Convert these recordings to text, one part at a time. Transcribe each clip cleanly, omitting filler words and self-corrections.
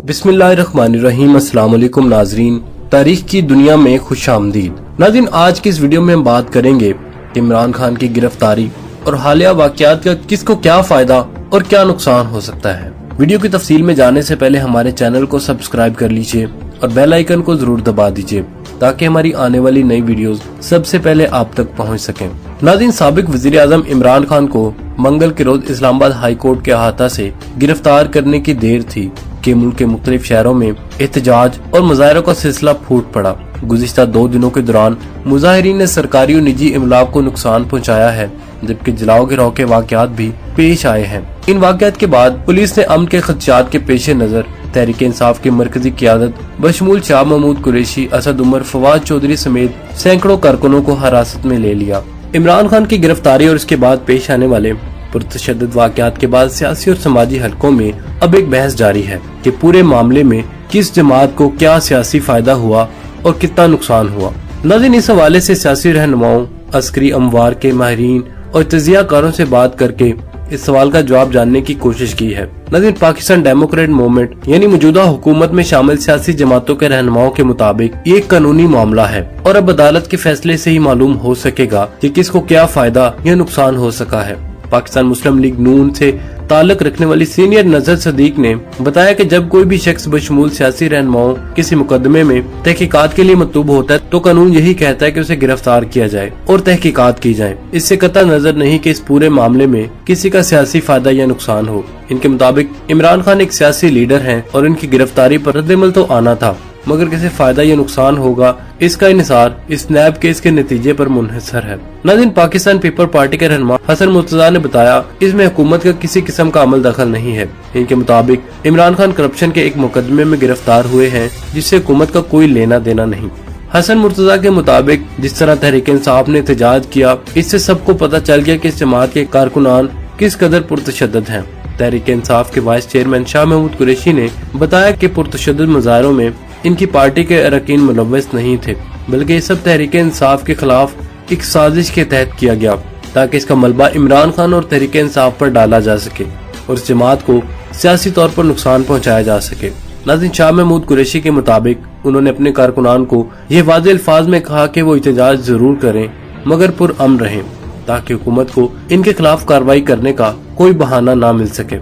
बिस्मिल्लाहिर्रहमानिर्रहीम। अस्सलाम वालेकुम नाजरीन, तारीख की दुनिया में खुशामदीद। नाज़रीन, आज की इस वीडियो में हम बात करेंगे कि इमरान खान की गिरफ्तारी और हालिया वाक़यात का किसको क्या फायदा और क्या नुकसान हो सकता है। वीडियो की तफसील में जाने से पहले हमारे चैनल को सब्सक्राइब कर लीजिए और बेल आइकन को जरूर दबा दीजिए ताकि हमारी आने वाली नई वीडियोस सबसे पहले आप तक पहुंच सकें। नाज़रीन, साबिक वजीर आज़म इमरान खान को मंगल के रोज इस्लामाबाद हाई कोर्ट के अहाता से गिरफ्तार करने की देर थी कि मुल्क के मुख्तलिफ शहरों में एहतजाज और मुजाहरों का सिलसिला फूट पड़ा। गुज़िश्ता 2 दिनों के दौरान मुजाहिरीन ने सरकारी और निजी इमलाक को नुकसान पहुँचाया है, जबकि जलाओ गिराव के वाक़यात भी पेश आए हैं। इन वाक़यात के बाद पुलिस ने अमन के खदशात के पेश नज़र तहरीक इंसाफ की मरकजी क़यादत बशमूल शाह महमूद कुरैशी, असद उमर, फवाद चौधरी समेत सैकड़ों कारकुनों को हिरासत में ले लिया। इमरान खान की गिरफ्तारी और इसके बाद पेश आने वाले पुरतशद्दुद वाक़यात के बाद सियासी और समाजी हलकों में अब एक बहस जारी है कि पूरे मामले में किस जमात को क्या सियासी फायदा हुआ और कितना नुकसान हुआ। नाज़रीन, इस हवाले से सियासी रहनुमाओं, अस्करी अमवार के माहिरीन और तजियाकारों से बात करके इस सवाल का जवाब जानने की कोशिश की है। नाज़रीन, पाकिस्तान डेमोक्रेट मूवमेंट यानी मौजूदा हुकूमत में शामिल सियासी जमातों के रहनुमाओं के मुताबिक ये एक कानूनी मामला है और अब अदालत के फैसले से ही मालूम हो सकेगा कि किसको क्या फायदा या नुकसान हो सका है। पाकिस्तान मुस्लिम लीग नून से ताल्लुक रखने वाली सीनियर नजर सदीक ने बताया कि जब कोई भी शख्स बशमूल सियासी रहनुमाओं किसी मुकदमे में तहकीकात के लिए मतलूब होता है तो कानून यही कहता है कि उसे गिरफ्तार किया जाए और तहकीकात की जाए। इससे कतई नजर नहीं कि इस पूरे मामले में किसी का सियासी फायदा या नुकसान हो। इनके मुताबिक इमरान खान एक सियासी लीडर हैं और इनकी गिरफ्तारी पर रद्द-ए-अमल तो आना था, मगर किसी फायदा या नुकसान होगा इसका इन्हिसार इस नैब केस के नतीजे पर मुनहसर है। नाज़रीन, पाकिस्तान पीपल पार्टी के रहनुमा हसन मुर्तजा ने बताया इसमें हुकूमत का किसी किस्म का अमल दखल नहीं है। इनके मुताबिक इमरान खान करप्शन के एक मुकदमे में गिरफ्तार हुए हैं जिससे हुकूमत का कोई लेना देना नहीं। हसन मुर्तजा के मुताबिक जिस तरह तहरीक इंसाफ ने एहतजाज किया इससे सबको पता चल गया कि इस जमात के कारकुनान किस कदर पुरतशद्दुद हैं। तहरीक इंसाफ के वाइस चेयरमैन शाह महमूद कुरैशी ने बताया कि पुरतशद्दुद मुजाहरों में इनकी पार्टी के अरकान मुलव्वस नहीं थे, बल्कि ये सब तहरीक इंसाफ के खिलाफ एक साजिश के तहत किया गया ताकि इसका मलबा इमरान खान और तहरीक इंसाफ पर डाला जा सके और इस जमात को सियासी तौर पर नुकसान पहुंचाया जा सके। नाज़रीन, शाह महमूद कुरैशी के मुताबिक उन्होंने अपने कारकुनान को यह वाज़ेह अल्फाज में कहा कि वो एहतजाज जरूर करें मगर पुरअमन रहें ताकि हुकूमत को इनके खिलाफ कार्रवाई करने का कोई बहाना ना मिल सके।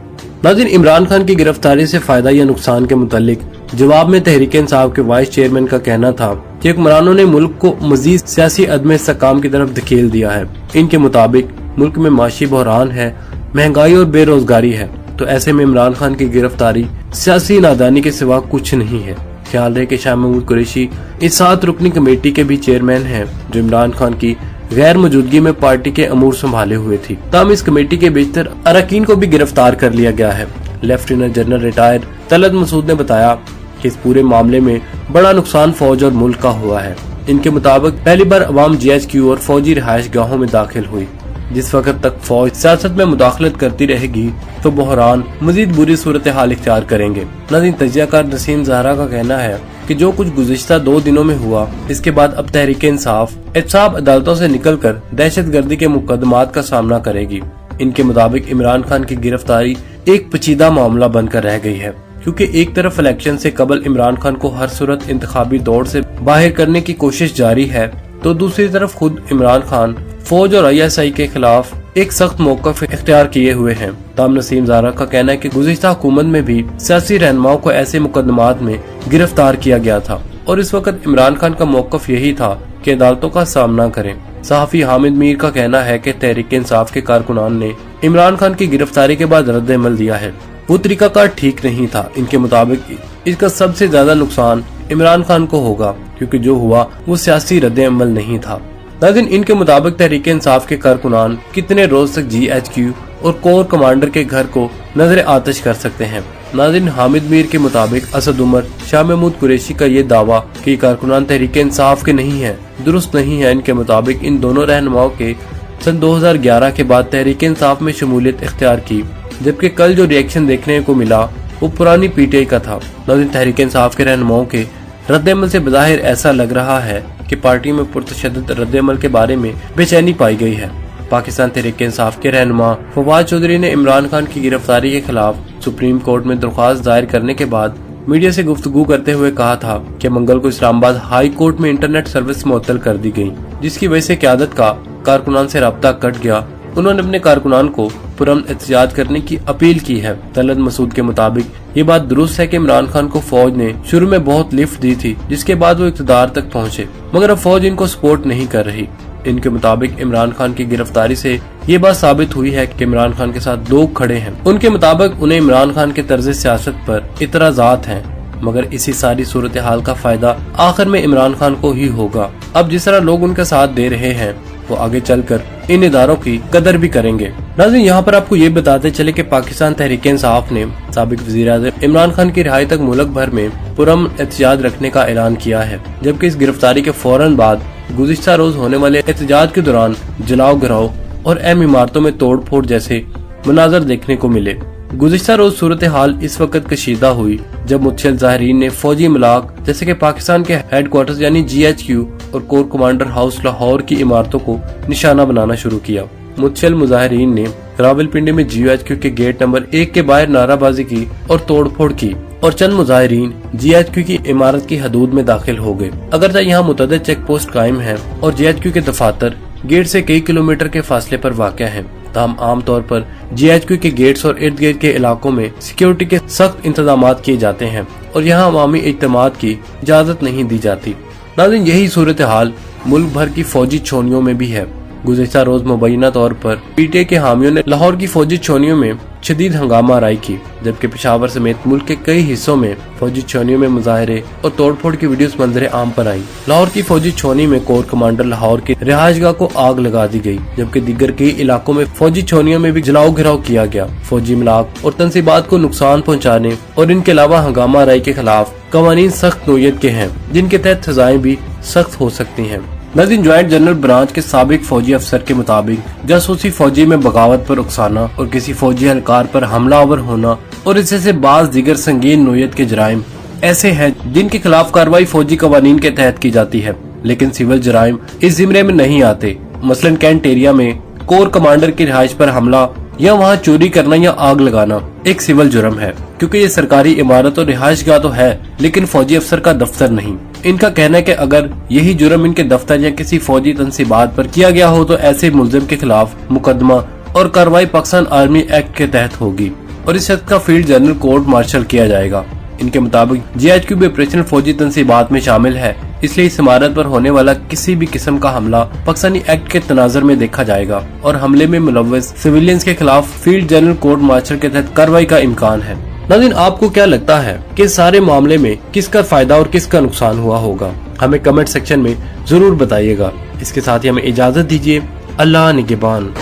नाज़रीन, इमरान खान की गिरफ्तारी से फायदा या नुकसान के मुतालिक जवाब में तहरीक इंसाफ के वाइस चेयरमैन का कहना था कि हुक्मरानों ने मुल्क को मजीद सियासी अदम इस्तेहकाम की तरफ धकेल दिया है। इनके मुताबिक मुल्क में माशी बहरान है, महंगाई और बेरोजगारी है, तो ऐसे में इमरान खान की गिरफ्तारी सियासी नादानी के सिवा कुछ नहीं है। ख्याल रहे कि शाह महमूद कुरैशी इस 7 रुकनी कमेटी के भी चेयरमैन है जो इमरान खान की गैर मौजूदगी में पार्टी के अमूर संभाले हुए थी। तमाम इस कमेटी के बेशतर अरकान को भी गिरफ्तार कर लिया गया है। Lieutenant general retired Talat Masood ने बताया कि इस पूरे मामले में बड़ा नुकसान फौज और मुल्क का हुआ है। इनके मुताबिक पहली बार अवाम GHQ और फौजी रिहाइश गाहों में दाखिल हुई। जिस वक्त तक फौज सियासत में मुदाखलत करती रहेगी तो बहरान मजीद बुरी सूरत हाल इख्तियार करेंगे। नाज़रीन, तजियाकार नसीम ज़हरा का कहना है कि जो कुछ गुज़िश्ता 2 दिनों में हुआ इसके बाद अब तहरीक इंसाफ एहतसाब अदालतों से निकलकर दहशतगर्दी के मुकदमात का सामना करेगी। इनके मुताबिक इमरान खान की गिरफ्तारी एक पेचीदा मामला बनकर रह गई है क्योंकि एक तरफ इलेक्शन से कबल इमरान खान को हर सूरत इंतखाबी दौड़ से बाहर करने की कोशिश जारी है, तो दूसरी तरफ खुद इमरान खान फौज और ISI के खिलाफ एक सख्त मौक़िफ़ इख्तियार किए हुए हैं। ताम नसीम ज़ारा का कहना है कि गुज़िश्ता हुकूमत में भी सियासी रहनुमाओं को ऐसे मुकदमात में गिरफ्तार किया गया था और इस वक्त इमरान खान का मौक़िफ़ यही था कि अदालतों का सामना करें। सहाफ़ी हामिद मीर का कहना है कि तहरीक इंसाफ के कारकुनान ने इमरान खान की गिरफ्तारी के बाद रद्द-ए-अमल दिया है, वो तरीकाकार ठीक नहीं था। इनके मुताबिक इसका सबसे ज्यादा नुकसान इमरान खान को होगा क्योंकि जो हुआ वो सियासी रद्द-ए-अमल नहीं था। लेकिन इनके मुताबिक तहरीक इंसाफ के कारकुनान कितने रोज तक GHQ और कोर कमांडर के घर को नजर आतिश कर सकते हैं। नाज़रीन, हामिद मीर के मुताबिक असद उमर, शाह महमूद कुरैशी का ये दावा कि कारकुनान तहरीक इंसाफ के नहीं है दुरुस्त नहीं है। इनके मुताबिक इन दोनों रहनुमाओं के सन 2011 के बाद तहरीक इंसाफ में शमूलियत इख्तियार की, जबकि कल जो रिएक्शन देखने को मिला वो पुरानी PTI का था। नाज़रीन, तहरीक इंसाफ के रहनुमाओं के रद्द-ए-अमल से बज़ाहिर ऐसा लग रहा है कि पार्टी में पुरतशद्दुद रद्द-ए-अमल के बारे में बेचैनी पाई गई है। पाकिस्तान तहरीक इंसाफ के रहनुमा फवाद चौधरी ने इमरान खान की गिरफ्तारी के खिलाफ सुप्रीम कोर्ट में दरख्वास्त दायर करने के बाद मीडिया से गुफ्तगू करते हुए कहा था कि मंगल को इस्लामाबाद हाई कोर्ट में इंटरनेट सर्विस मुअत्तल कर दी गई, जिसकी वजह से क़यादत का कारकुनान से राब्ता कट गया। उन्होंने अपने कारकुनान को पुरअमन एहतजाज करने की अपील की है। तलत मसूद के मुताबिक ये बात दुरुस्त है कि इमरान खान को फौज ने शुरू में बहुत लिफ्ट दी थी, जिसके बाद वो इक़्तिदार तक पहुँचे, मगर अब फौज इनको सपोर्ट नहीं कर रही। इनके मुताबिक इमरान खान की गिरफ्तारी से ये बात साबित हुई है कि इमरान खान के साथ लोग खड़े हैं। उनके मुताबिक उन्हें इमरान खान के तर्ज सियासत पर इतराजात हैं, मगर इसी सारी सूरत हाल का फायदा आखिर में इमरान खान को ही होगा। अब जिस तरह लोग उनका साथ दे रहे हैं वो आगे चलकर इन इदारों की कदर भी करेंगे। नाज़रीन, यहाँ पर आपको ये बताते चले कि पाकिस्तान तहरीक-ए-इंसाफ ने साबिक वज़ीर-ए-आज़म इमरान खान की रिहाई तक मुल्क भर में पुरअमन एहतजाज रखने का ऐलान किया है, जबकि इस गिरफ्तारी के फौरन बाद गुज़िश्ता रोज होने वाले एहतजाज के दौरान जलाओ घराव और अहम इमारतों में तोड़ फोड़ जैसे मनाजर देखने को मिले। गुज़िश्ता रोज सूरत हाल इस वक्त कशीदा हुई जब मुतशल ज़ाहिरीन ने फौजी इमलाक जैसे कि पाकिस्तान के हेडक्वार्टर्स यानी GHQ और कोर कमांडर हाउस लाहौर की इमारतों को निशाना बनाना शुरू किया। मुतशल मुजाहिरीन ने रावलपिंडी में GHQ के गेट नंबर 1 के बाहर नाराबाजी की और तोड़फोड़ की और चंद मुजाहिरीन GHQ की इमारत की हदूद में दाखिल हो गए। अगरचे यहाँ मुतअद्दिद चेक पोस्ट कायम है और GHQ के दफातर गेट से कई किलोमीटर के फासले पर वाक़या है, ताहम आम तौर पर GHQ के गेट्स और इर्द गिर्द के इलाकों में सिक्योरिटी के सख्त इंतजाम किए जाते हैं और यहाँ अवामी इज्तिमात की इजाजत नहीं दी जाती। नाज़रीन, यही सूरत हाल मुल्क भर की फौजी छोनियों में भी है। गुज़िश्ता रोज मुबैना तौर पर PTA के हामियों ने लाहौर की फौजी छोनियों में शदीद हंगामा आराई की, जबकि पेशावर समेत मुल्क के कई हिस्सों में फौजी छोनियों में मुजाहरे और तोड़फोड़ की वीडियोस मंजरे आम पर आई। लाहौर की फौजी छोनी में कोर कमांडर लाहौर की रिहायशगाह को आग लगा दी गई, जबकि दीगर कई इलाकों में फौजी छोनियों में भी जलाओ घिराव किया गया। फौजी इमलाक और तंसीबात को नुकसान पहुँचाने और इनके अलावा हंगामा आराई के खिलाफ कवानीन सख्त नोयत के हैं, जिनके तहत सजाएं भी सख्त हो सकती हैं। नाज़रीन, ज्वाइंट जनरल ब्रांच के साबिक फौजी अफसर के मुताबिक जासूसी फौजी में बगावत पर उकसाना और किसी फौजी एहलकार पर हमलावर होना और इससे से बाज दीगर संगीन नोयत के जराइम ऐसे हैं जिनके खिलाफ कार्रवाई फौजी कवानीन के तहत की जाती है, लेकिन सिविल जराइम इस जिम्मे में नहीं आते। मसलन कैंट एरिया में कोर कमांडर की रिहाइश पर हमला या वहाँ चोरी करना या आग लगाना एक सिविल जुर्म है, क्योंकि ये सरकारी इमारत और रिहाइशगाह तो है लेकिन फौजी अफसर का दफ्तर नहीं। इनका कहना है कि अगर यही जुर्म इनके दफ्तर या किसी फौजी तंसीबात पर किया गया हो तो ऐसे मुलजिम के खिलाफ मुकदमा और कार्रवाई पाकिस्तान आर्मी एक्ट के तहत होगी और इस शख्स का फील्ड जनरल कोर्ट मार्शल किया जाएगा। इनके मुताबिक GHQ भी ऑपरेशनल फौजी तंसीबात में शामिल है, इसलिए इस इमारत पर होने वाला किसी भी किस्म का हमला पाकिस्तानी एक्ट के तनाजर में देखा जाएगा और हमले में मुलव्वस सिविलियंस के खिलाफ फील्ड जनरल कोर्ट मार्शल के तहत कार्रवाई का इम्कान है। नाज़रीन, आपको क्या लगता है कि सारे मामले में किसका फायदा और किसका नुकसान हुआ होगा? हमें कमेंट सेक्शन में जरूर बताइएगा। इसके साथ ही हमें इजाजत दीजिए। अल्लाह निगहबान।